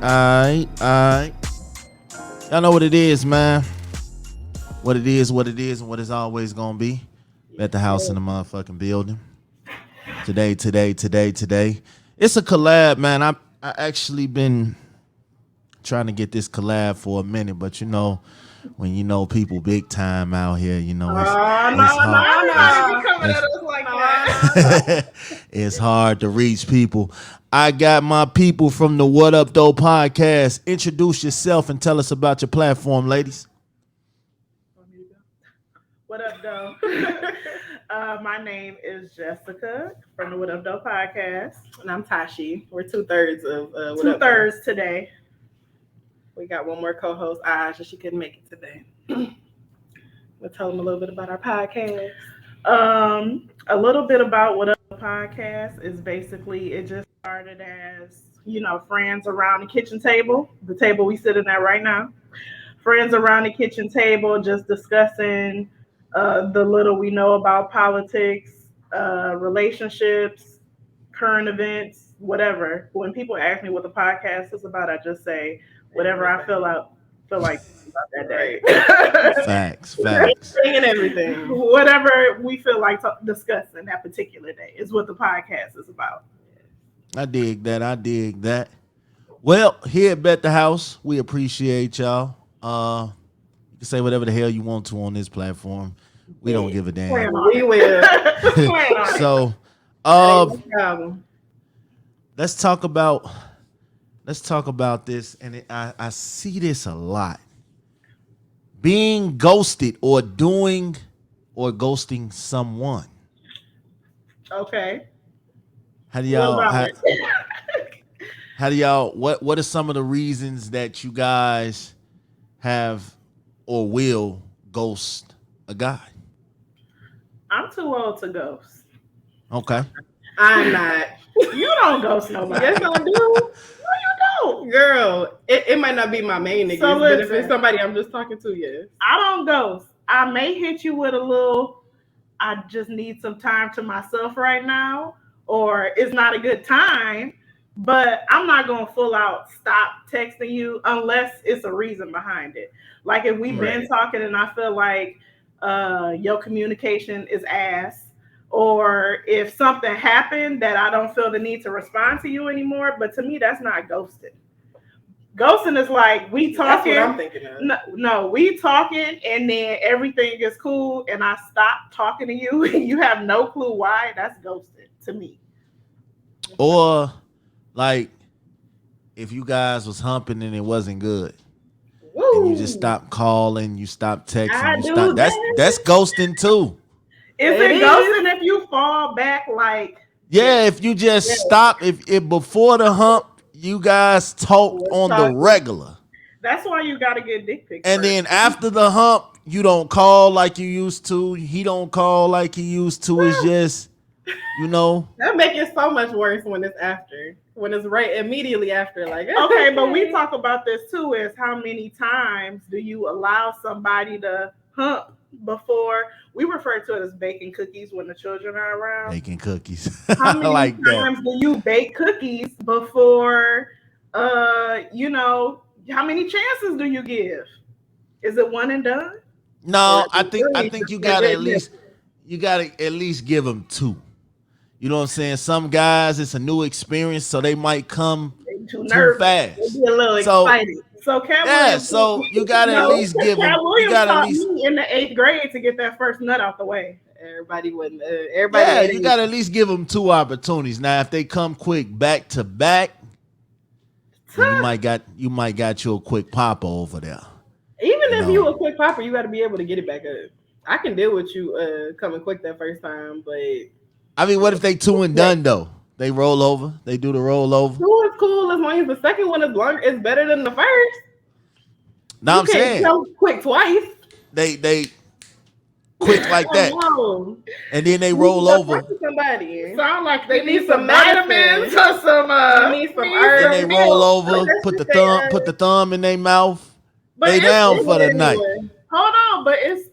Alright. Y'all know what it is, man. What it is, and what it's always gonna be. At the house in the motherfucking building. Today. It's a collab, man. I actually been trying to get this collab for a minute, but you know, when you know people big time out here, you know, it's hard. It's hard to reach people. I got my people from the What Up Though podcast. Introduce yourself and tell us about your platform, ladies. What up, though? My name is Jessica from the What Up Though podcast, and I'm Tashi. We're 2/3 of What Up Though today. We got one more co-host, Aja. She couldn't make it today. We'll tell them a little bit about our podcast. A little bit about What Up Though podcast is basically it just started as friends around the kitchen table, the table we sitting at right now. Friends around the kitchen table, just discussing the little we know about politics, relationships, current events, whatever. When people ask me what the podcast is about, I just say whatever I feel like about that day. Facts. And everything. Whatever we feel like discussing that particular day is what the podcast is about. I dig that. Well, here at Bet the House, we appreciate y'all. You can say whatever the hell you want to on this platform. We don't give a damn. We will. So, let's talk about this, and I see this a lot. Being ghosted or ghosting someone. Okay. What are some of the reasons that you guys have or will ghost a guy? I'm too old to ghost. Okay. I'm not. You don't ghost nobody. Yes, I do. No, you don't. Girl, it might not be my main niggas, So but if it's somebody I'm just talking to, yes. I don't ghost. I may hit you with a little, I just need some time to myself right now, or it's not a good time, but I'm not going to full out stop texting you unless it's a reason behind it. Like if we've been talking and I feel like your communication is ass, or if something happened that I don't feel the need to respond to you anymore. But to me, that's not ghosting. Ghosting is like we talking. That's what I'm thinking of. No, we talking and then everything is cool and I stop talking to you and you have no clue why. That's ghosting to me. Or like if you guys was humping and it wasn't good. Woo. And you just stop calling, you stop texting, that's ghosting too. Is it ghosting if you fall back like? Yeah, if you just stop, if before the hump, you guys talked on the regular. That's why you gotta get dick pics. And then after the hump, you don't call like you used to. He don't call like he used to. It's just, That makes it so much worse when it's after. When it's right immediately after. Like okay, but we talk about this too, is how many times do you allow somebody to hump before? We refer to it as baking cookies when the children are around. Baking cookies. How many like times do you bake cookies before how many chances do you give? Is it one and done? No, I think you gotta at least give them two. You know what I'm saying? Some guys, it's a new experience, so they might come too fast. They be a little excited. So Cat Williams, so you gotta at least give them. You gotta at least me in the 8th grade to get that first nut out the way. Everybody wouldn't. You gotta at least give them two opportunities. Now, if they come quick back to back, you might got you a quick popper over there. Even if you a quick popper, you got to be able to get it back up. I can deal with you coming quick that first time, but I mean, what if they two and done though? They roll over. They do the roll over. Two is cool as long as the second one is longer. It's better than the first. No, I'm saying quick twice. They quick like that, and then they roll over. Somebody sound like they need some vitamins or some. Need some herbs. Then they roll over, put the thumb in their mouth. They down for the night. Hold on, but it's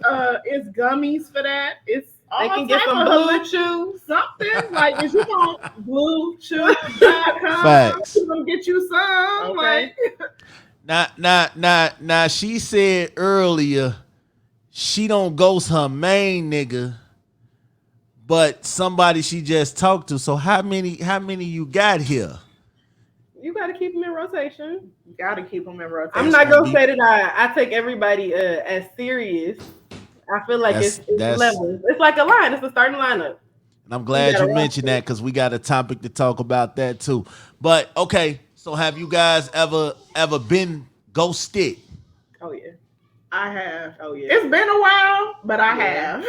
gummies for that. all They can get type some of blue chews. something like if you want bluechew.com, Facts. you gonna get you some. Okay. Now, she said earlier she don't ghost her main nigga, but somebody she just talked to. So how many you got here? You got to keep them in rotation. You gotta keep them in rotation. I'm not gonna say that I take everybody as serious. I feel like it's levels. It's like a line. It's a starting lineup. And I'm glad you mentioned that because we got a topic to talk about that too. But okay, so have you guys ever been ghosted? Oh yeah, I have. Oh yeah. It's been a while, but I have.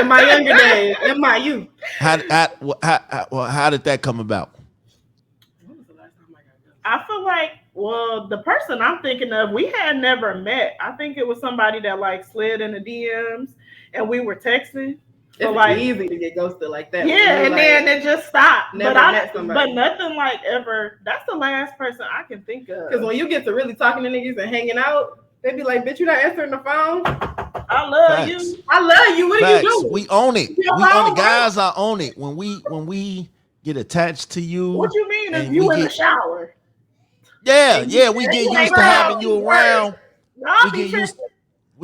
In my younger days, in my youth. How did that come about? When was the last time I got ghosted? I feel like, well, the person I'm thinking of, we had never met. I think it was somebody that like slid in the DMs and we were texting. So It's like easy to get ghosted like that. yeah, and then it just stopped. Never But met somebody. but nothing like ever. That's the last person I can think of. Because when you get to really talking to niggas and hanging out, they be like, "Bitch, you not answering the phone." I love Facts. you. I love you. What are you Facts. doing? We own it. You We own know, it. Guys are on it. When we get attached to you. What you mean if and you we in the get- shower? Yeah, we get used to having you around. Y'all We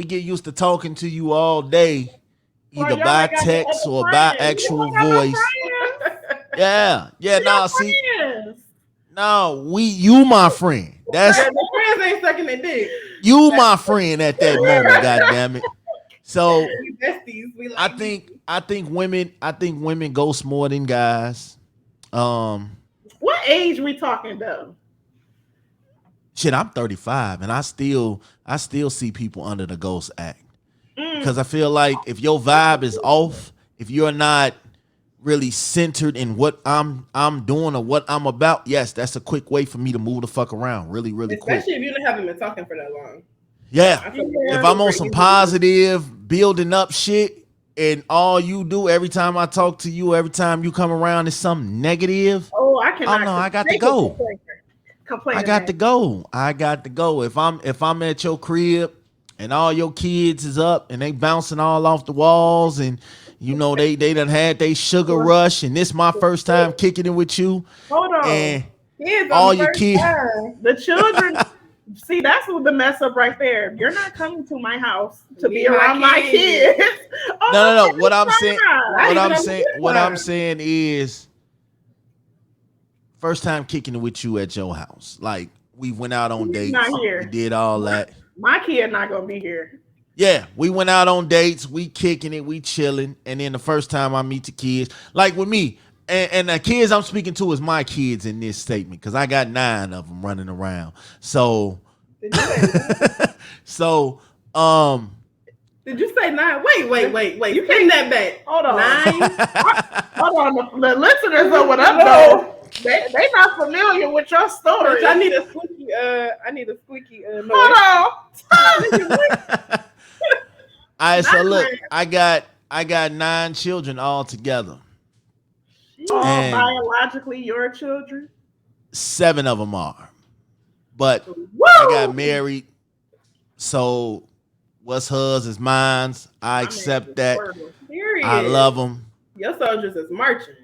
be get used to talking to you all day, Bro, either y'all by ain't got no text other or by friends. actual You don't got no voice. friends. Yeah. You Nah, got see, friends. no, you my friend. That's The friends ain't sucking their dick. you my friend at that moment. God damn it. So We besties. We like I think women ghost more than guys. What age we talking though? Shit, I'm 35 and I still see people under the ghost act. Because I feel like if your vibe is off, if you're not really centered in what I'm doing or what I'm about, yes, that's a quick way for me to move the fuck around really quick. Especially if you haven't been talking for that long. Yeah. feel If I'm on some positive, building up shit, and all you do every time I talk to you, every time you come around is something negative, Oh, I cannot. oh no, I got to go. Complain. I got to go. I got to go. If I'm at your crib and all your kids is up and they bouncing all off the walls and you know they done had they sugar rush and this my first time kicking it with you. Hold on. And Kids all on the your first kids. time. The children. See, that's what the mess up right there. You're not coming to my house to be Leave my around my kids. kids. Oh, No. my What I'm God. saying, what I'm saying is, first time kicking it with you at your house. Like we went out on He's dates. not here. We did all that. My kid not gonna be here. Yeah, we went out on dates. We kicking it. We chilling. And then the first time I meet the kids, like with me, and the kids I'm speaking to is my kids in this statement because I got 9 of them running around. So, Did you say, so, did you say 9? Wait. You came that back. Hold on. 9? Hold on. The listeners know what I'm doing. They not familiar with your story. Bitch, I need a squeaky noise. Hold on. all right. So look, I got 9 children all together. All And- biologically your children. 7 of them are, but Woo! I got married. So what's hers is mine's. I accept that. Period. I love them. Your soldiers is marching.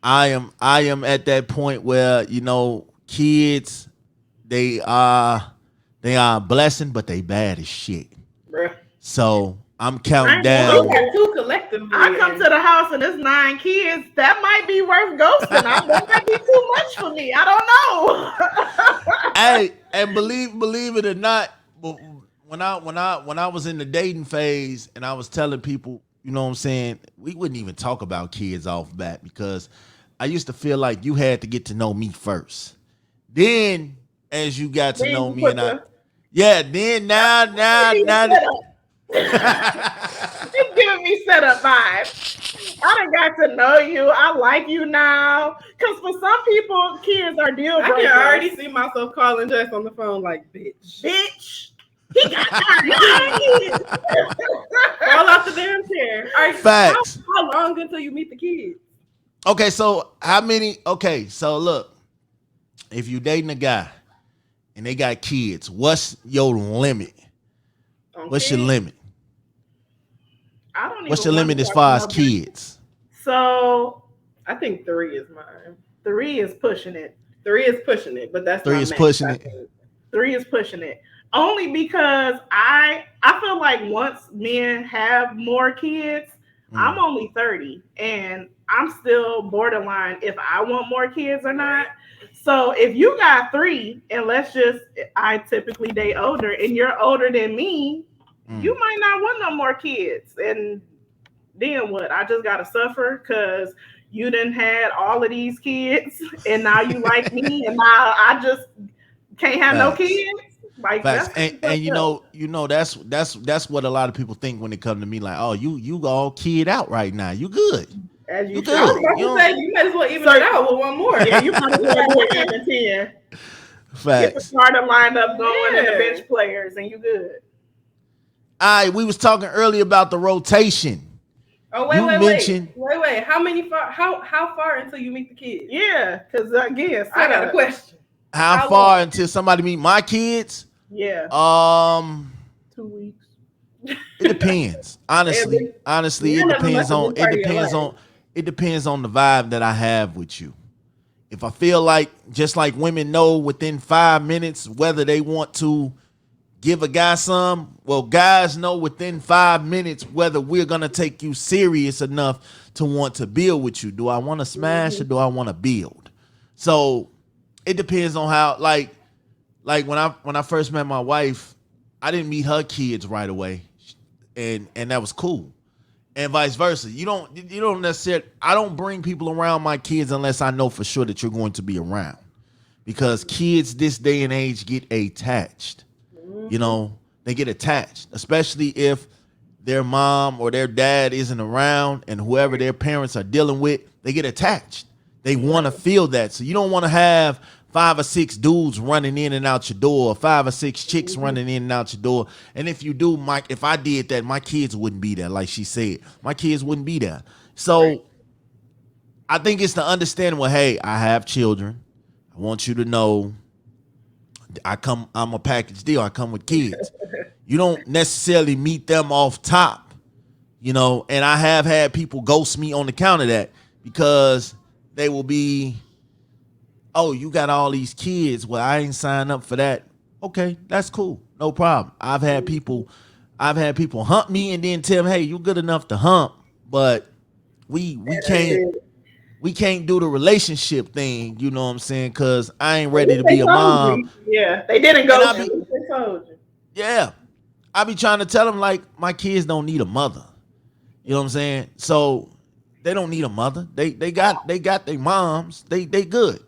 I am at that point where, you know, kids, they are a blessing, but they bad as shit. Bruh. So I'm counting You down. got 2 collectively. I come to the house and there's 9 kids. That might be worth ghosting. That might be too much for me. I don't know. Hey, and believe it or not, when I was in the dating phase and I was telling people, you know what I'm saying, we wouldn't even talk about kids off bat because I used to feel like you had to get to know me first. Then as you got to know me and then now It's giving me setup vibes. I done got to know you. I like you now. Because for some people, kids are deal I breakers. can already see myself calling Jess on the phone like, bitch. Bitch. He got 9 kids. Fall off the damn chair. All right, Facts. How long until you meet the kids? Okay, so how many? Okay, so look, if you dating a guy and they got kids, what's your limit? What's your limit? I don't What's even your want limit to as talk far as about that. kids? So I think 3 is mine. 3 is pushing it. 3 is pushing it, but that's 3 my is max, pushing I it. think. 3 is pushing it. Only because I feel like once men have more kids, I'm only 30 and I'm still borderline if I want more kids or not. So if you got 3 and I typically date older and you're older than me, you might not want no more kids. And then what? I just gotta suffer because you done had all of these kids and now you like me and now I just can't have no Facts. kids. Like Facts. that's And that's what a lot of people think when they come to me like, oh, you all kid out right now. You good. as you You should I was good. be. about You to don't- say, you might as well even it out with one more. Yeah, you might as well do it in the 10. Get the Facts. starter lineup going and the Yeah. bench players, and you good. All right, we was talking earlier about the rotation. Oh, wait, You wait, mentioned- wait. How far until you meet the kids? Yeah, because again, I got a question. How How far long? until somebody meet my kids? Yeah, 2 weeks. It depends. Honestly, None of them must have been part of your life. it depends on the vibe that I have with you. If I feel like, just like women know within 5 minutes whether they want to give a guy some, well, guys know within 5 minutes whether we're gonna take you serious enough to want to build with you. Do I want to smash or do I want to build? So it depends on how, like when I first met my wife, I didn't meet her kids right away, and that was cool. And vice versa. You don't necessarily, I don't bring people around my kids unless I know for sure that you're going to be around. Because kids this day and age get attached. You know, they get attached, especially if their mom or their dad isn't around and whoever their parents are dealing with, they get attached. They want to feel that. So you don't want to have 5 or 6 dudes running in and out your door, 5 or 6 chicks running in and out your door. And if you do, Mike, if I did that, my kids wouldn't be there. Like she said, my kids wouldn't be there. So I think it's the understanding, well, hey, I have children. I want you to know I'm a package deal. I come with kids. You don't necessarily meet them off top, you know, and I have had people ghost me on account of that because they will be, oh, you got all these kids. Well, I ain't signed up for that. Okay, that's cool. No problem. I've had people hump me and then tell them, hey, you're good enough to hump, but we can't do the relationship thing, you know what I'm saying? Cause I ain't ready to be a mom. Yeah, they didn't go. And yeah. I be trying to tell them like my kids don't need a mother. You know what I'm saying? So they don't need a mother. They got their moms. They good.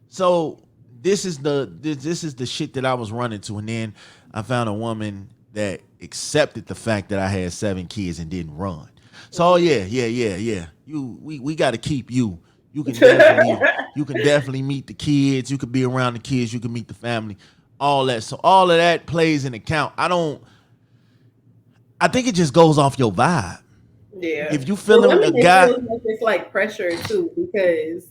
So this is the shit that I was running to. And then I found a woman that accepted the fact that I had 7 kids and didn't run. So yeah. We got to keep you. You can definitely meet the kids. You can be around the kids. You can meet the family. All that. So all of that plays an account. I think it just goes off your vibe. Yeah. If you feeling a guy, it's like pressure too, because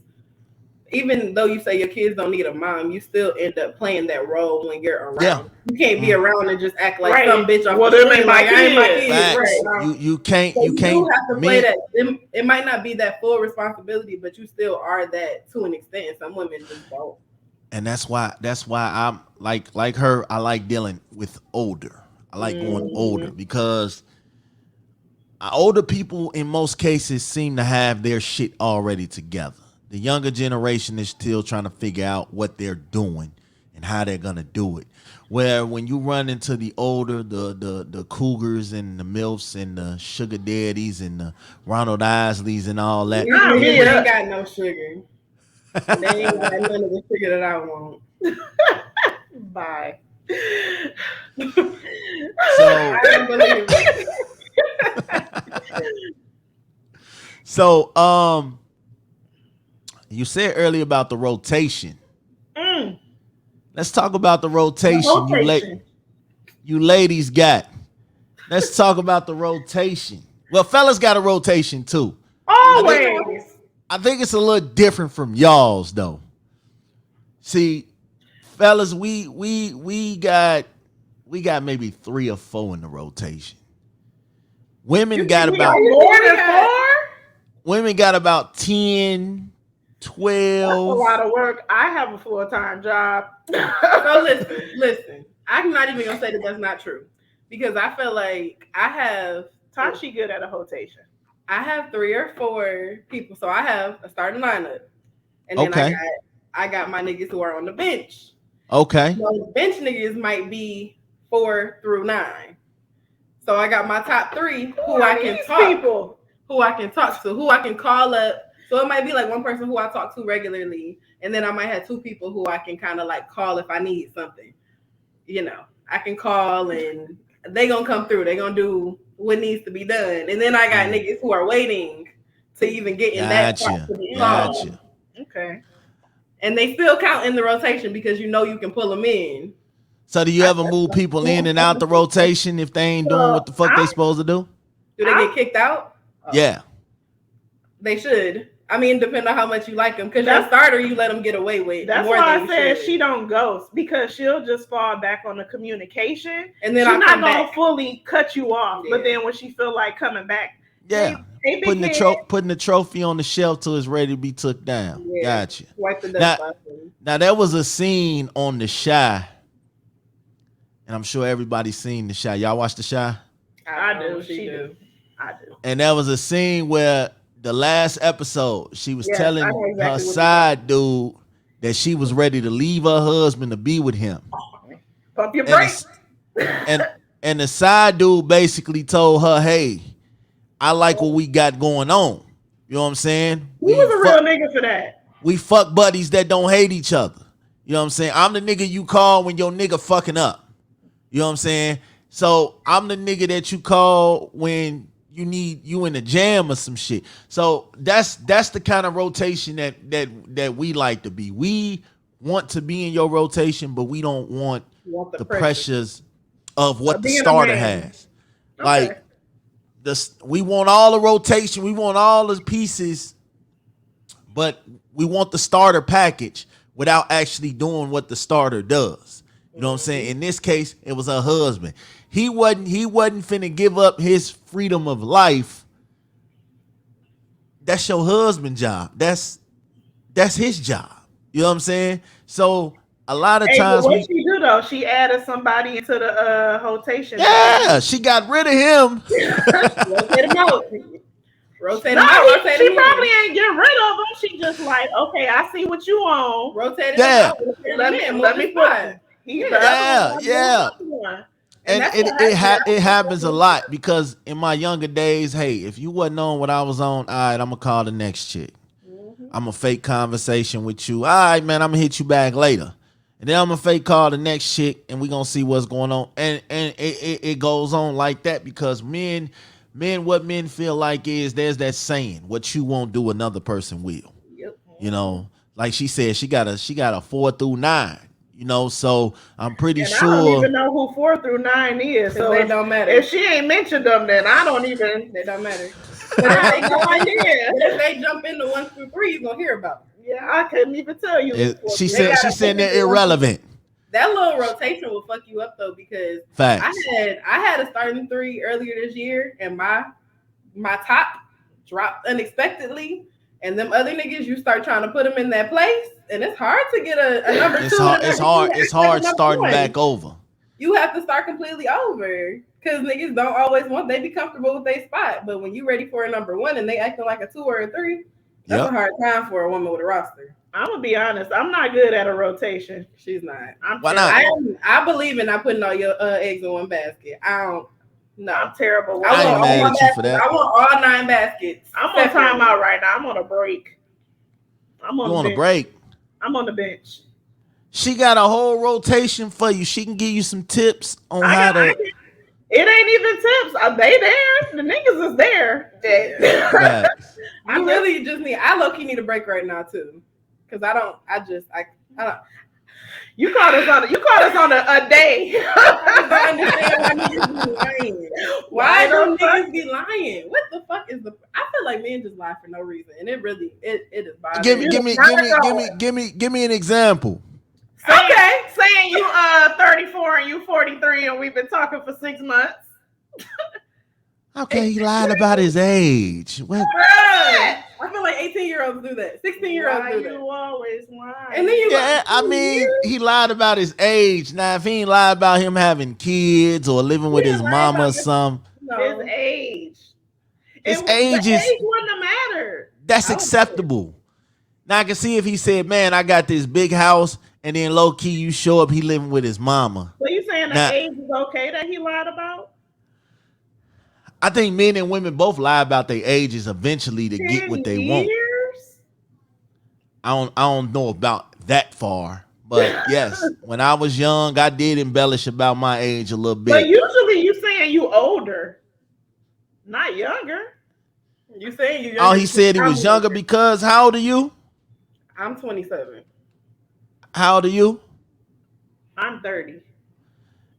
even though you say your kids don't need a mom, you still end up playing that role when you're around. Yeah. You can't be around and just act like Right. some bitch off Well, the them street, ain't my like I ain't my kids. kids. Facts. Right. You can't. So You can't. do have to play that. It might not be that full responsibility, but you still are that to an extent. Some women just don't. And that's why I'm like her. I like dealing with older. I like going older because older people in most cases seem to have their shit already together. The younger generation is still trying to figure out what they're doing and how they're gonna do it. Where when you run into the older, the cougars and the milfs and the sugar daddies and the Ronald Isleys and all that, They ain't got no sugar. They ain't got none of the sugar that I want. Bye. So I don't believe it. So you said earlier about the rotation. Let's talk about the rotation. You ladies got. Let's talk about the rotation. Well, fellas got a rotation too. Always. I think it's a little different from y'all's though. See, fellas, we got maybe 3 or 4 in the rotation. Women got about more than 4. Women got about 10, 12. That's a lot of work. I have a full-time job. So listen. I'm not even gonna say that that's not true because I feel like I have. Tashi good at a rotation. I have 3 or 4 people, so I have a starting lineup, and then Okay. I got my niggas who are on the bench. Okay. Those bench niggas might be 4 through 9. So I got my top 3 who I can talk to, who I can call up. So it might be like one person who I talk to regularly, and then I might have 2 people who I can kind of like call if I need something. You know, I can call and they gonna come through. They gonna do what needs to be done. And then I got niggas who are waiting to even get in that part to be called. Okay. And they still count in the rotation because you know you can pull them in. So do you ever move people in and out the rotation if they ain't doing what the fuck they supposed to do? Do they get kicked out? Yeah. They should. I mean, depending on how much you like them. Because your starter, you let them get away with. That's more why than I said should. she don't ghost, because she'll just fall back on the communication. And then she's I'll not come gonna back. fully cut you off. Yeah. But then when she feel like coming back, Yeah. hey, Putting the trophy on the shelf till it's ready to be took down. Yeah. Gotcha. Wipe the dust off. Now there was a scene on The Chi, and I'm sure everybody's seen The Chi. Y'all watch The Chi? I do. She do. I do. And there was a scene where the last episode, she was telling her side dude that she was ready to leave her husband to be with him. Pump your brakes. And the side dude basically told her, "Hey, I like what we got going on." You know what I'm saying? We was a real nigga for that. We fuck buddies that don't hate each other. You know what I'm saying? I'm the nigga you call when your nigga fucking up. You know what I'm saying? So I'm the nigga that you call when you need you in a jam or some shit. So that's the kind of rotation that we like to be. We want to be in your rotation, but we don't want the pressures of what the starter has. Okay. Like we want all the rotation, we want all the pieces, but we want the starter package without actually doing what the starter does. You know what I'm saying? In this case, it was her husband. He wasn't finna give up his freedom of life. That's your husband's job. That's his job. You know what I'm saying? So a lot of times, what she do though? She added somebody into the rotation. Yeah, she got rid of him. Rotate him out. She probably ain't get rid of him. She just like, okay, I see what you on. Rotate him out. Let me put it. Yeah. And it happens a lot because in my younger days, hey, if you wasn't on what I was on, all right, I'm gonna call the next chick. I'm gonna fake conversation with you. All right, man, I'm gonna hit you back later. And then I'm gonna fake call the next chick and we gonna see what's going on. And it goes on like that because what men feel like is there's that saying, what you won't do, another person will. Yep. You know, like she said, she got a 4 through 9. You know, so I'm pretty sure. I don't even know who 4 through 9 is. So they don't matter. If she ain't mentioned them, then I don't even. They don't matter. But I have no idea. If they jump into 1 through 3, you're gonna hear about them. Yeah, I couldn't even tell you. She said they're irrelevant. That little rotation will fuck you up though because Facts. I had a starting 3 earlier this year and my top dropped unexpectedly. And them other niggas, you start trying to put them in that place, and it's hard to get a number 2. It's hard starting back over. You have to start completely over because niggas don't always want. They be comfortable with their spot, but when you ready for a number 1 and they acting like a 2 or a 3, that's a hard time for a woman with a roster. I'm gonna be honest. I'm not good at a rotation. She's not. Why not? I believe in not putting all your eggs in one basket. I don't. No, I'm terrible. I ain't mad at you for that. I want all 9 baskets. I'm on timeout right now. I'm on a break. I'm on a break. I'm on the bench. She got a whole rotation for you. She can give you some tips on how to. It ain't even tips. They there. The niggas is there. I really just need. I low key need a break right now too, because I don't. You caught us on a day. I understand why niggas be lying. Why don't niggas be lying? What the fuck is the? I feel like men just lie for no reason, and it is bothering. Give me an example. Saying you 34 and you 43 and we've been talking for 6 months. Okay, he lied about his age. What? I feel like 18-year-olds do that. 16-year-olds do that. You always lying. And then you Yeah, like, I mean, he lied about his age. Now, if he ain't lied about him having kids or living with his mama or something, his age. His age is wouldn't have mattered. that's acceptable. Now I can see if he said, "Man, I got this big house," and then low key you show up, he living with his mama. So you saying the age is okay that he lied about? I think men and women both lie about their ages eventually to get what they want. I don't know about that far, but yes, when I was young, I did embellish about my age a little bit. But usually you saying you older, not younger. You saying you younger? Oh, he said he was younger because how old are you? I'm 27. How old are you? I'm 30.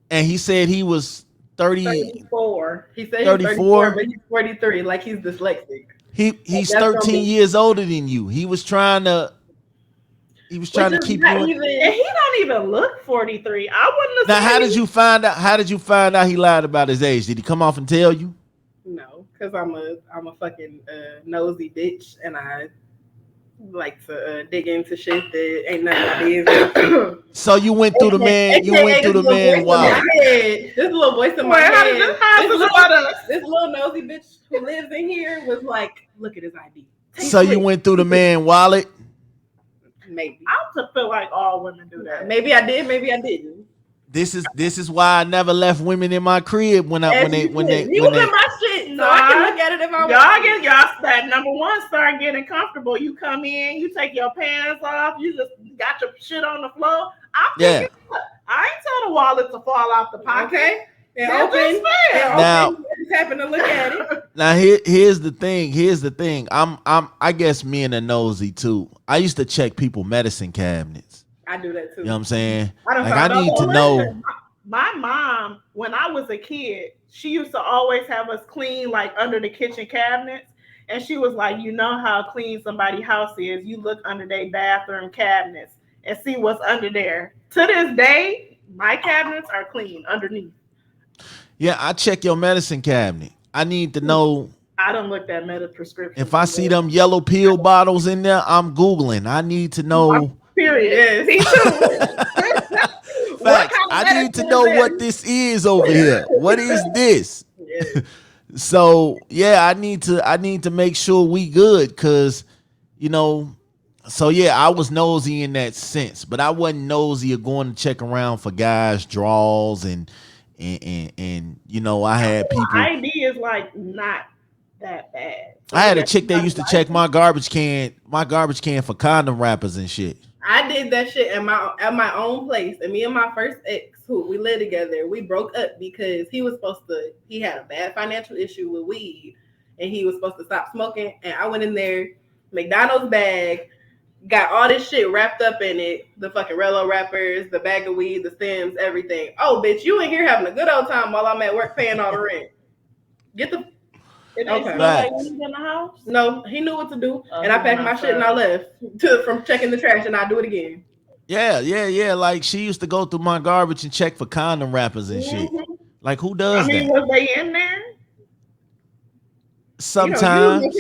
And he said he was 34. He said he's 34, but he's 43, like he's dyslexic. He's 13 years older than you. He was trying to keep you. And he don't even look 43. I wouldn't have. Now, how did you find out? How did you find out he lied about his age? Did he come off and tell you? No, because I'm a fucking nosy bitch, and I like to dig into shit that ain't none of my business. So you went through the man. You went through the man. Wow. This little voice in my head. This little nosy bitch who lives in here was like, look at his ID. So you went through the man wallet. Maybe. I also feel like all women do that. Maybe I did. Maybe I didn't. This is why I never left women in my crib when they. You was in my shit, so I can look at it if I want. Y'all that number one start getting comfortable. You come in, you take your pants off, you just got your shit on the floor. I ain't tell the wallet to fall out the pocket. Okay. And now, just happen to look at it. Now here's the thing. I guess me and a nosy too. I used to check people medicine cabinets. I do that too. You know what I'm saying? I need to know. My mom, when I was a kid, she used to always have us clean like under the kitchen cabinets. And she was like, you know how clean somebody's house is. You look under their bathroom cabinets and see what's under there. To this day, my cabinets are clean underneath. Yeah, I check your medicine cabinet. I need to know. I don't look at meta prescription. If I see them yellow pill bottles in there, I'm Googling. I need to know. Period. Me too. Facts. I need to know what this is over here. What is this? Yeah. So yeah, I need to make sure we good because, you know. So yeah, I was nosy in that sense, but I wasn't nosy of going to check around for guys' draws and you know, I had people. ID is like not that bad. I had a chick that used to check my garbage can for condom wrappers and shit. I did that shit at my own place, and me and my first ex, who we lived together, we broke up because he had a bad financial issue with weed, and he was supposed to stop smoking. And I went in there, McDonald's bag, got all this shit wrapped up in it, the fucking Rello wrappers, the bag of weed, the stems, everything. Oh, bitch, you in here having a good old time while I'm at work paying all the rent. Get the... It okay. Smell like weed in the house? No, he knew what to do, and I packed my shit and I left from checking the trash, and I do it again. Yeah. Like she used to go through my garbage and check for condom wrappers and shit. Like who does that? Was they in there? Sometimes.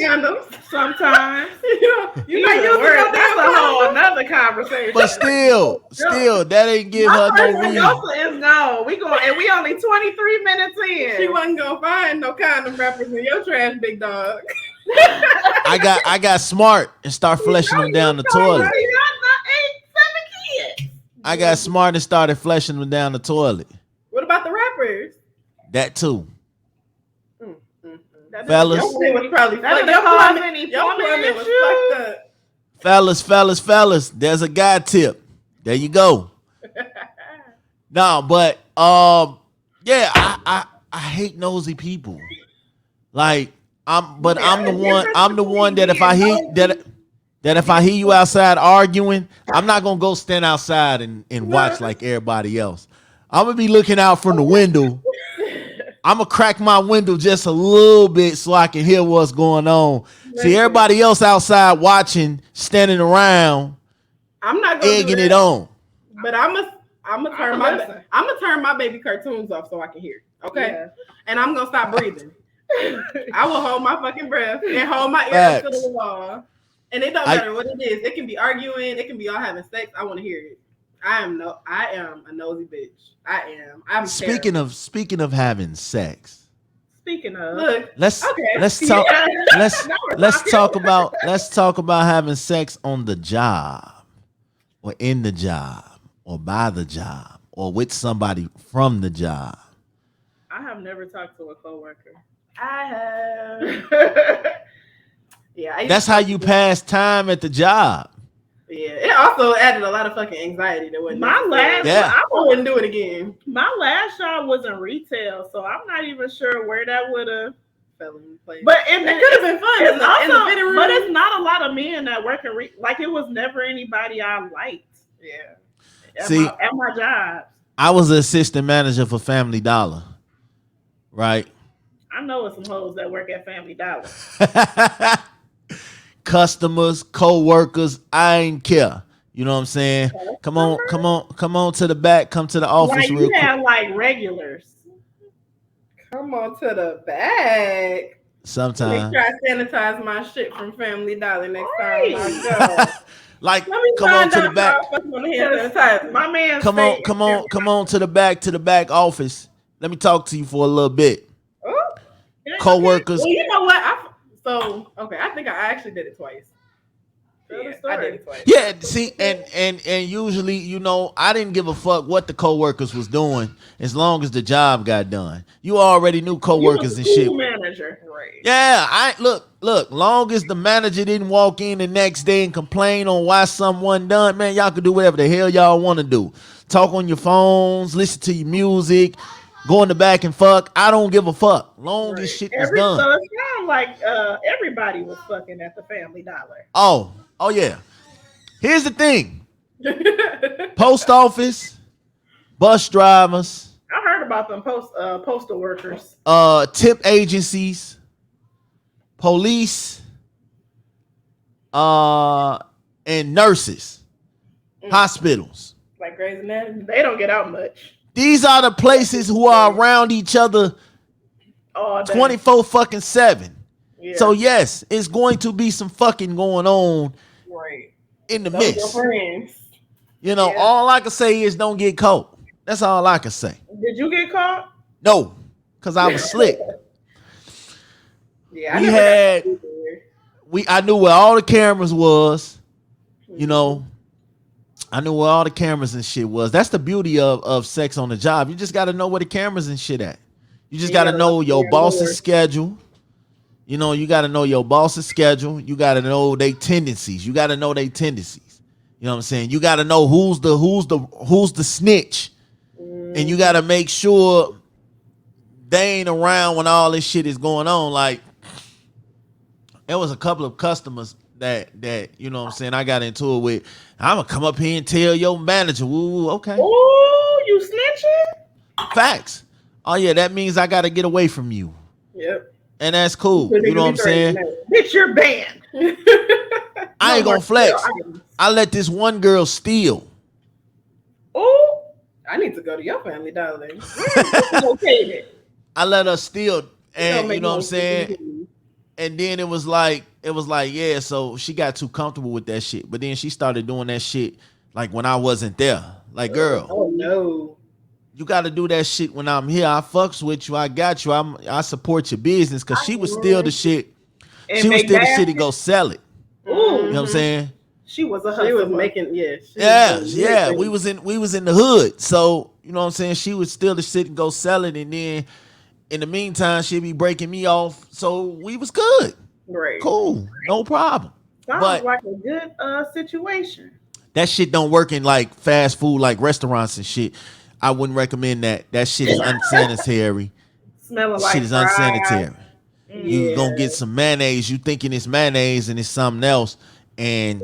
Sometimes. That's a whole another conversation. But still, that ain't give her no reason. Is no. We only 23 minutes in. She wasn't gonna find no condom wrappers in your trash, big dog. I got smart and start flushing them down the toilet. I got smart and started flushing them down the toilet. What about the wrappers? That too. Fellas, fellas, there's a guy tip. There you go. No, but yeah, I hate nosy people. Like I'm the one that if I hear you outside arguing, I'm not gonna go stand outside and watch like everybody else. I'm gonna be looking out from the window. I'm going to crack my window just a little bit so I can hear what's going on. See, everybody else outside watching, standing around, I'm not gonna egging it on. But I'm gonna turn my baby cartoons off so I can hear. Okay? Yeah. And I'm going to stop breathing. I will hold my fucking breath and hold my ear to the wall. And it don't matter what it is. It can be arguing. It can be all having sex. I want to hear it. I am a nosy bitch. I'm speaking of having sex. Speaking of, look, let's talk let's talk about having sex on the job, or in the job, or by the job, or with somebody from the job. I have never talked to a coworker. I have. Yeah, That's how you pass time at the job. Yeah, it also added a lot of fucking anxiety to what I wouldn't do it again. My last job was in retail, so I'm not even sure where that would have fell in place. But it could have been fun. In the fitting room. But it's not a lot of men that work in like it was never anybody I liked. Yeah. At my job. I was an assistant manager for Family Dollar, right? I know some hoes that work at Family Dollar. Customers, co-workers, I ain't care. You know what I'm saying? Come on to the back. Come to the office like real quick. Have like regulars. Come on to the back. Sometimes. Make sure I sanitize my shit from Family Dollar next time I go. Like, come on to the back. My man. Come on to the back office. Let me talk to you for a little bit. Co-workers. Well, you know what? I think I actually did it twice. Yeah, I did it twice. Yeah, see, and usually, you know, I didn't give a fuck what the co-workers was doing as long as the job got done. You already knew co-workers and shit. Manager, right? Yeah, look. Long as the manager didn't walk in the next day and complain on why someone done, man, y'all could do whatever the hell y'all want to do. Talk on your phones, listen to your music. Go in the back and fuck. I don't give a fuck. Long as shit was done. So it sounds like everybody was fucking at the Family Dollar. Oh yeah. Here's the thing. Post office, bus drivers. I heard about them postal workers. Tip agencies, police, and nurses, Like hospitals. Grey's Anatomy. They don't get out much. These are the places who are around each other 24/7. Yeah. So yes, it's going to be some fucking going on in the mix. You know, all I can say is don't get caught. That's all I can say. Did you get caught? No, because I was slick. Yeah, I knew where all the cameras was. You know, I knew where all the cameras and shit was. That's the beauty of sex on the job. You just got to know where the cameras and shit at. You just got to know your boss's schedule. You know, you got to know your boss's schedule. You got to know their tendencies. You got to know their tendencies. You know what I'm saying? You got to know who's the snitch. And you got to make sure they ain't around when all this shit is going on. Like, there was a couple of customers that you know what I'm saying, I got into it with. I'm gonna come up here and tell your manager. Woo, okay. Ooh, you snitching? Facts. Oh yeah, that means I gotta get away from you. Yep. And that's cool. You know what I'm saying? Bitch, you're banned. I ain't gonna flex. I let this one girl steal. Ooh, I need to go to your Family Dollar. I let her steal, and you know what I'm saying? And then it was like, yeah, so she got too comfortable with that shit. But then she started doing that shit like when I wasn't there. Like, girl. Oh no. You got to do that shit when I'm here. I fucks with you. I got you. I support your business. Because she would steal the shit. She would steal the shit and go sell it. Ooh. You know what I'm saying? She was a hustler. She was making, yeah. We was in the hood. So, you know what I'm saying? She would steal the shit and go sell it. And then in the meantime, she'd be breaking me off. So we was good. Right. Cool. No problem. Sounds like a good situation. That shit don't work in like fast food, like restaurants and shit. I wouldn't recommend that. That shit is unsanitary. Smelling like shit is unsanitary. You gonna get some mayonnaise. You thinking it's mayonnaise and it's something else. And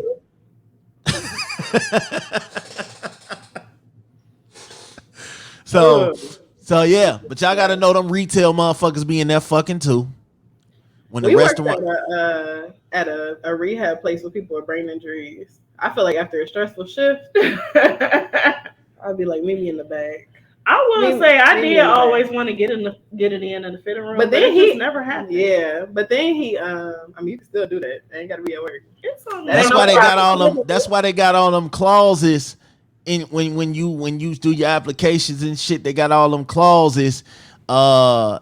so yeah. But y'all gotta know them retail motherfuckers be in there fucking too. When the restaurant at a rehab place with people with brain injuries. I feel like after a stressful shift, I'd be like, meet me in the back. I will say I did always want to get it in the fitting room, but then he just never happened. Yeah, but then he I mean, you can still do that. They ain't got to be at work. That's why they got all them. That's why they got all them clauses. In when you do your applications and shit, they got all them clauses. No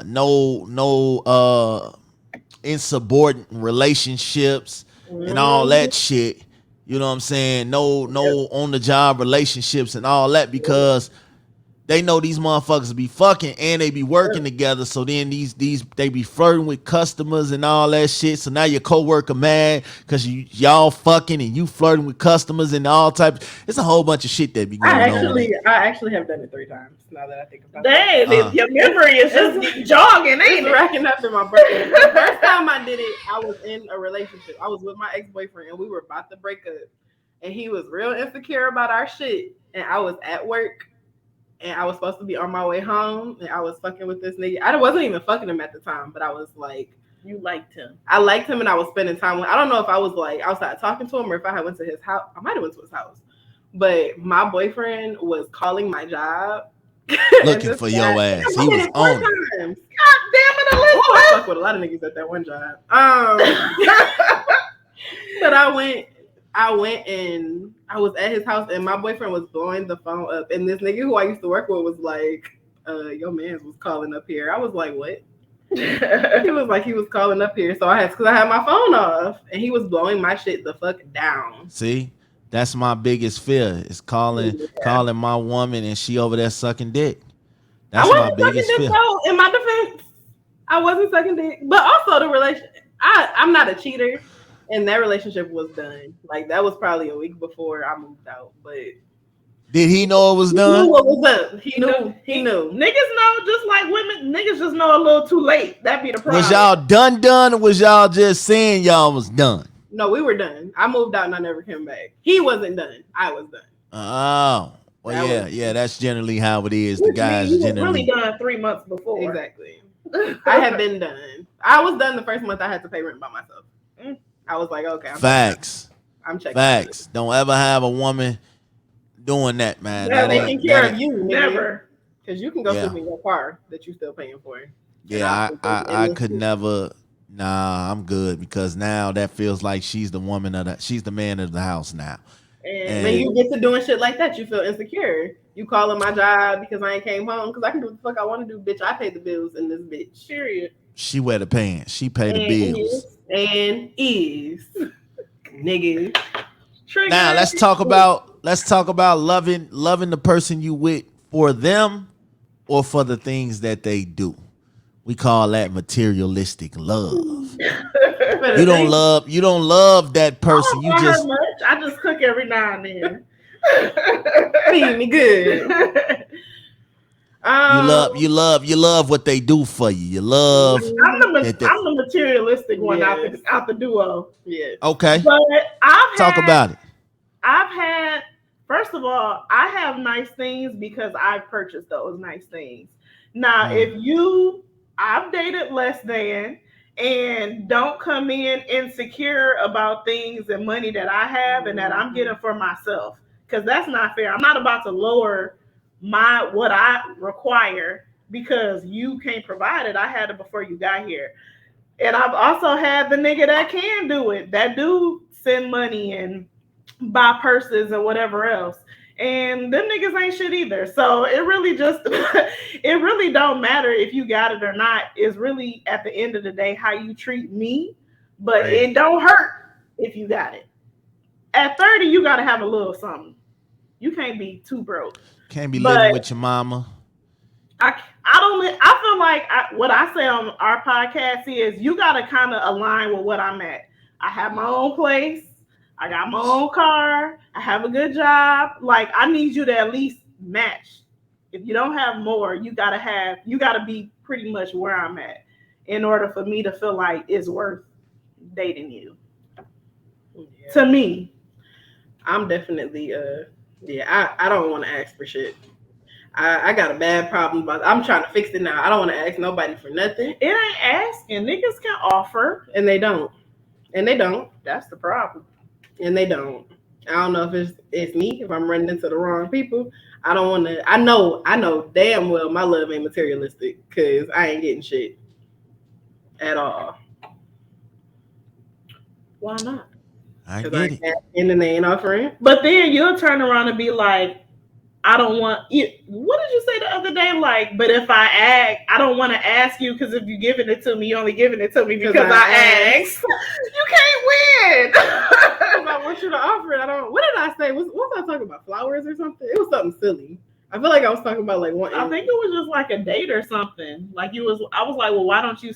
insubordinate relationships and all that shit. You know what I'm saying? No on the job relationships and all that, because they know these motherfuckers be fucking and they be working together. So then these they be flirting with customers and all that shit. So now your coworker mad because y'all fucking and you flirting with customers and all types. It's a whole bunch of shit that be going on. I actually have done it 3 times now that I think about it. Dang, your memory is just jogging, ain't it? Racking up in my brain. The first time I did it, I was in a relationship. I was with my ex-boyfriend and we were about to break up. And he was real insecure about our shit. And I was at work. And I was supposed to be on my way home, and I was fucking with this nigga. I wasn't even fucking him at the time, but I was like, you liked him. I liked him, and I was spending time with. I don't know if I was like outside talking to him or if I had went to his house. I might have went to his house, but my boyfriend was calling my job, looking for your ass. He was on it. God damn it, Elizabeth! I fuck with a lot of niggas at that one job. But I went and I was at his house and my boyfriend was blowing the phone up, and this nigga who I used to work with was like, your man was calling up here. I was like, what? He was like, he was calling up here. So because I had my phone off and he was blowing my shit the fuck down. See, that's my biggest fear is calling my woman and she over there sucking dick. That's my biggest fear. So in my defense, I wasn't sucking dick, but also the relationship. I'm not a cheater. And that relationship was done. Like, that was probably a week before I moved out. But did he know it was done? He knew what was up. He knew. Niggas know, just like women. Niggas just know a little too late. That'd be the problem. Was y'all done, or was y'all just saying y'all was done? No, we were done. I moved out and I never came back. He wasn't done. I was done. Oh. Well, yeah. That's generally how it is. The guys generally really done 3 months before. Exactly. I had been done. I was done the first month. I had to pay rent by myself. I was like, okay. Facts. I'm checking. Facts. Don't ever have a woman doing that, man. Yeah, taking care of you. Never. Because you can go sleep in your car that you still paying for. Yeah, I could never. Nah, I'm good, because now that feels like she's the man of the house now. And when you get to doing shit like that, you feel insecure. You calling my job because I ain't came home, because I can do what the fuck I want to do, bitch. I pay the bills in this bitch. Period. She wear the pants. She pay the bills. And is nigga. Now let's talk about loving the person you with for them or for the things that they do. We call that materialistic love. You don't love that person. You just much. I just cook every now and then. Feed me good. You love what they do for you. You love. I'm the materialistic one out the duo. Yeah. Okay. But talk about it. First of all, I have nice things because I've purchased those nice things. Now, if I've dated less than, and don't come in insecure about things and money that I have and that I'm getting for myself, because that's not fair. I'm not about to lower what I require because you can't provide it. I had it before you got here. And I've also had the nigga that can do it, that do send money and buy purses and whatever else. And them niggas ain't shit either. So it really don't matter if you got it or not. It's really, at the end of the day, how you treat me. But It don't hurt if you got it. At 30, you got to have a little something. You can't be too broke. Can't be living with your mama. I feel like what I say on our podcast is you got to kind of align with what I'm at. I have my own place. I got my own car. I have a good job. Like, I need you to at least match. If you don't have more, you got to be pretty much where I'm at in order for me to feel like it's worth dating you. Yeah. To me. I'm definitely, I don't want to ask for shit. I got a bad problem, but I'm trying to fix it now. I don't want to ask nobody for nothing. It ain't asking. Niggas can offer. And they don't. That's the problem. And they don't. I don't know if it's me, if I'm running into the wrong people. I don't want to. I know damn well my love ain't materialistic because I ain't getting shit at all. Why not? I get it. And then they ain't offering. But then you'll turn around and be like, I don't want you. What did you say the other day? Like, but if I ask, I don't want to ask you because if you're giving it to me, you're only giving it to me because I asked. You can't win. I want you to offer it. I don't. What did I say? Was I talking about flowers or something? It was something silly. I feel like I was talking about like one. I think it was just like a date or something. Like I was like, well, why don't you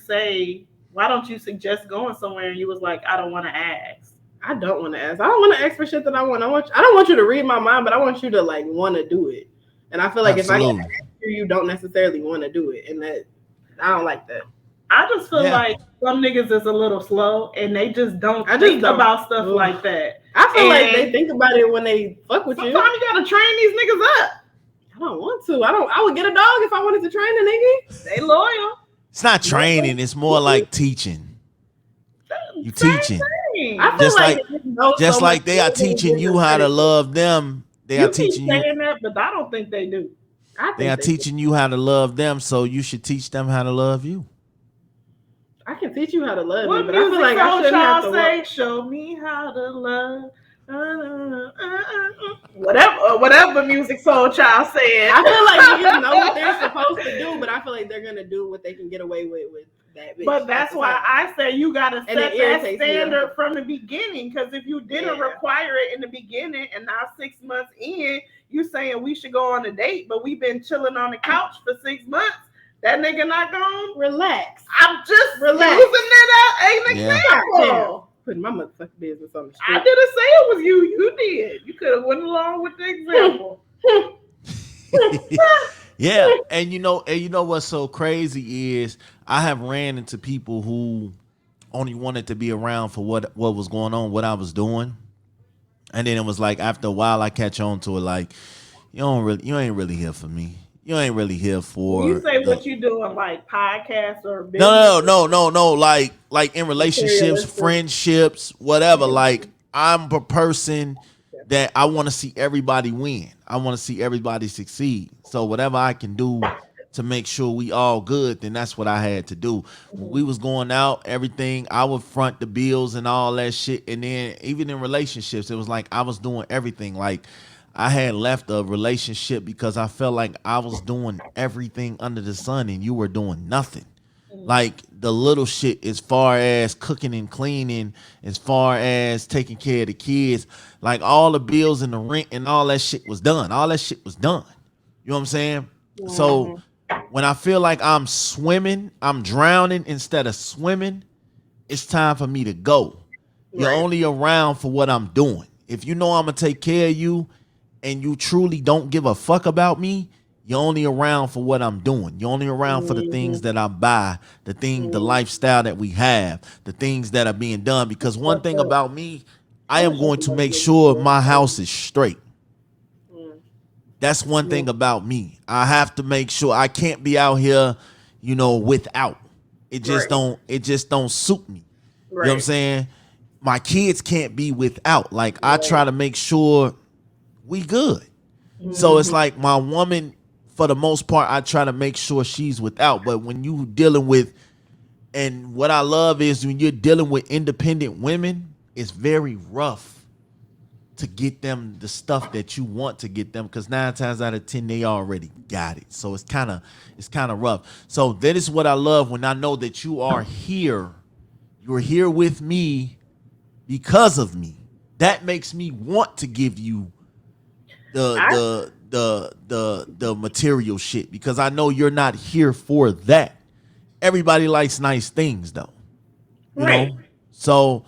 suggest going somewhere? And you was like, I don't want to ask. I don't want to ask. I don't want to ask for shit that I want. I don't want you to read my mind, but I want you to like want to do it. And I feel like Absolutely. if I ask you don't necessarily want to do it, and that I don't like that. I just feel like some niggas is a little slow and they just don't think about stuff like that. I feel like they think about it when they fuck with you. Sometimes you gotta train these niggas up. I don't want to. I would get a dog if I wanted to train a nigga. They loyal. It's not training. It's more like teaching. You teaching. I feel just like they are teaching you how to love them. They are teaching you. That, but I don't think they do. They are teaching you how to love them, so you should teach them how to love you. I can teach you how to love you, but I feel like I shouldn't have to say, show me how to love. Whatever Music Soul Child said. I feel like you know what they're supposed to do, but I feel like they're gonna do what they can get away with that bitch. But that's why I say you gotta set that standard from the beginning. Because if you didn't require it in the beginning, and now 6 months in, you saying we should go on a date, but we've been chilling on the couch for 6 months. That nigga not gone. Relax. I'm just using that as an example. Putting my motherfucking business on the street. I didn't say it was you. You did. You could have went along with the example. Yeah, and you know what's so crazy is I have ran into people who only wanted to be around for what was going on, what I was doing, and then it was like after a while I catch on to it, like you ain't really here for me. You ain't really here for. You say what you doing, like podcasts or business? No. Like in relationships, friendships, whatever. Like I'm a person that I want to see everybody win. I want to see everybody succeed. So whatever I can do to make sure we all good, then that's what I had to do. When we was going out, everything, I would front the bills and all that shit. And then even in relationships, it was like I was doing everything. Like I had left a relationship because I felt like I was doing everything under the sun and you were doing nothing. Like the little shit as far as cooking and cleaning, as far as taking care of the kids, like all the bills and the rent and all that shit was done. All that shit was done. You know what I'm saying? Mm-hmm. So when I feel like I'm swimming, I'm drowning instead of swimming, it's time for me to go. You're only around for what I'm doing. If you know I'm going to take care of you, and you truly don't give a fuck about me, you're only around for what I'm doing. You're only around for the things that I buy, the lifestyle that we have, the things that are being done. Because one thing about me, I am going to make sure my house is straight. That's one thing about me. I have to make sure I can't be out here, without. It just don't suit me. You know what I'm saying? My kids can't be without. Like I try to make sure we good. So it's like my woman, for the most part, I try to make sure she's without. But when you dealing with, and what I love is when you're dealing with independent women, it's very rough to get them the stuff that you want to get them, because 9 times out of 10 they already got it. So it's kind of rough. So that is what I love when I know that you are here. You're here with me because of me. That makes me want to give you the material shit, because I know you're not here for that. Everybody likes nice things though. You know? So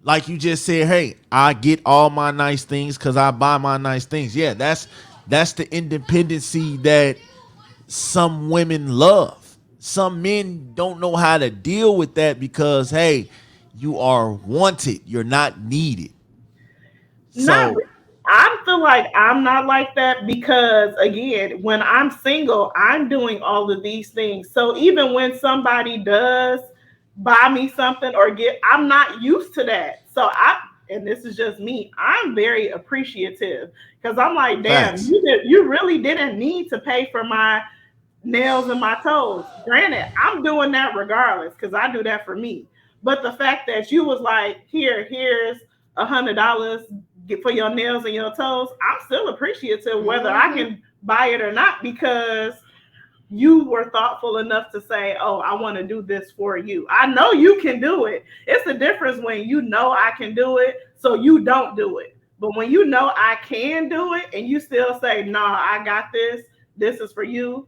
like you just said, hey, I get all my nice things because I buy my nice things. Yeah, that's the independency that some women love. Some men don't know how to deal with that because, hey, you are wanted. You're not needed. So I feel like I'm not like that because, again, when I'm single, I'm doing all of these things. So even when somebody does buy me something or I'm not used to that. So and this is just me, I'm very appreciative because I'm like, damn, you really didn't need to pay for my nails and my toes. Granted, I'm doing that regardless because I do that for me. But the fact that you was like, here's $100 for your nails and your toes, I'm still appreciative whether I can buy it or not because you were thoughtful enough to say, oh, I want to do this for you. I know you can do it. It's the difference when you know I can do it, so you don't do it. But when you know I can do it and you still say, nah, I got this, this is for you.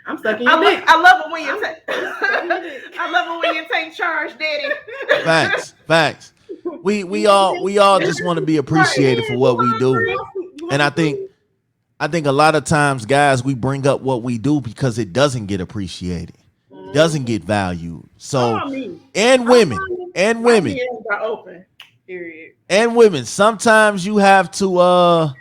I'm stuck in your dick. I love it when you take I love it when you take charge, Daddy. Facts. We all just want to be appreciated for what we do. And I think a lot of times, guys, we bring up what we do because it doesn't get appreciated, doesn't get valued. So, and women, are open. Period. And women, sometimes you have to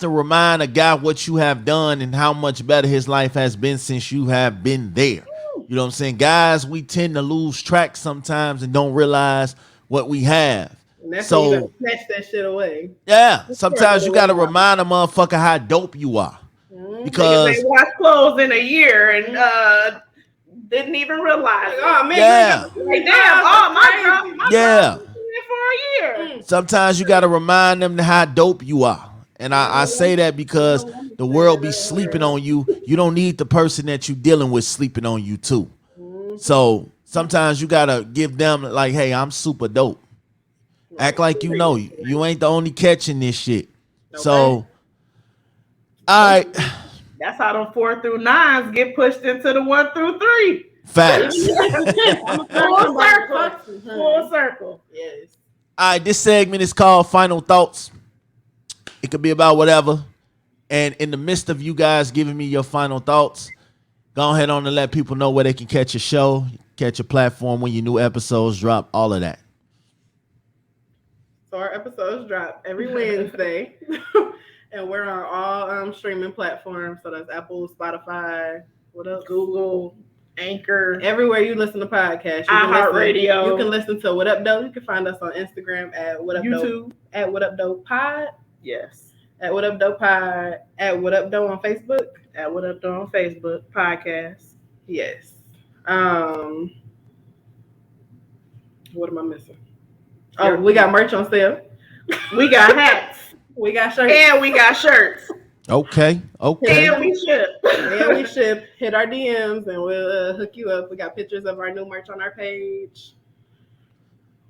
remind a guy what you have done and how much better his life has been since you have been there. You know what I'm saying? Guys, we tend to lose track sometimes and don't realize what we have. And that's so you gotta snatch that shit away. Yeah, sometimes you got to remind a motherfucker how dope you are. Because they wash clothes in a year and didn't even realize. Like, oh man, yeah. Like, damn, my yeah. for a year. Sometimes you got to remind them how dope you are. And I say that because the world be sleeping on you. You don't need the person that you dealing with sleeping on you too. So sometimes you got to give them like, hey, I'm super dope. Act like you know you ain't the only catch in this shit. Okay. So, all right. That's how them 4 through 9s get pushed into the 1 through 3. Facts. Full circle. Full circle. Yes. All right, this segment is called Final Thoughts. It could be about whatever. And in the midst of you guys giving me your final thoughts, go ahead on and let people know where they can catch your show, catch your platform when your new episodes drop, all of that. So our episodes drop every Wednesday, and we're on all streaming platforms. So that's Apple, Spotify, what else? Google, Anchor, everywhere you listen to podcasts. iHeartRadio. You can listen to What Up Doe. You can find us on Instagram at What Up Doe. YouTube at What Up Doe Pod. Yes. At What Up Doe Pod. At What Up Doe on Facebook. At What Up Doe on Facebook. Podcast. Yes. What am I missing? Oh, we got merch on sale. We got hats. We got shirts. And we got shirts. Okay. And we ship. Hit our DMs and we'll hook you up. We got pictures of our new merch on our page.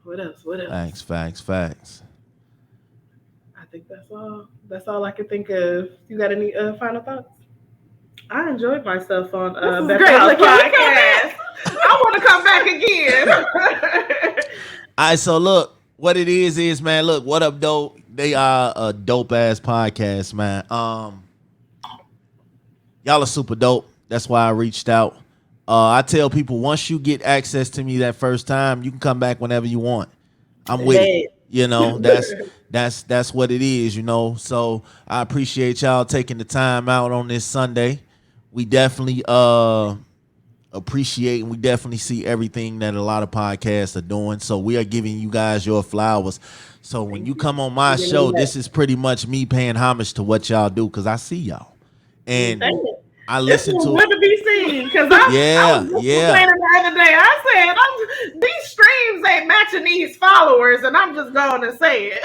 What else? Facts. I think that's all. That's all I can think of. You got any final thoughts? I enjoyed myself on Better House Podcast. I want to come back again. All right, so look, what it is, man, look, What Up Doe? They are a dope-ass podcast, man. Y'all are super dope. That's why I reached out. I tell people, once you get access to me that first time, you can come back whenever you want. I'm with it. You know, that's what it is, you know. So I appreciate y'all taking the time out on this Sunday. We definitely appreciate and we definitely see everything that a lot of podcasts are doing. So we are giving you guys your flowers. So when you come on my show, this is pretty much me paying homage to what y'all do because I see y'all. And I listen to good to be seen because I was complaining the other day. I said, these streams ain't matching these followers, and I'm just going to say it.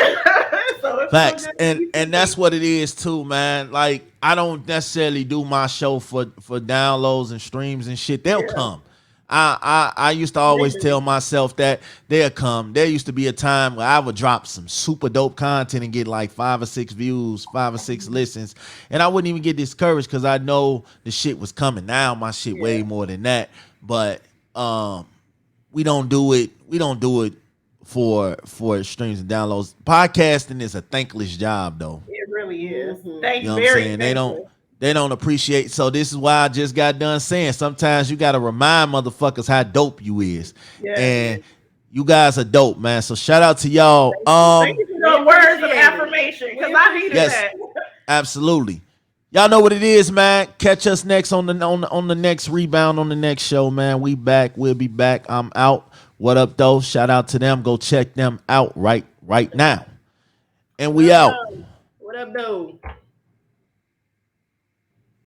So facts, and that's what it is too, man. Like I don't necessarily do my show for downloads and streams and shit. They'll come. I used to always tell myself that they'll come. There used to be a time where I would drop some super dope content and get like 5 or 6 views, 5 or 6 listens, and I wouldn't even get discouraged because I know the shit was coming. Now my shit way more than that, but we don't do it. We don't do it for streams and downloads. Podcasting is a thankless job, though. It really is. Thank you know what I'm saying? They don't appreciate. So this is why I just got done saying sometimes you got to remind motherfuckers how dope you is. Yeah. And you guys are dope, man. So shout out to y'all. Thank you for the words of affirmation because I needed that. Absolutely. Y'all know what it is, man. Catch us next on the next rebound on the next show, man. We back. We'll be back. I'm out. What up, though? Shout out to them. Go check them out right now. And we out. What up, though?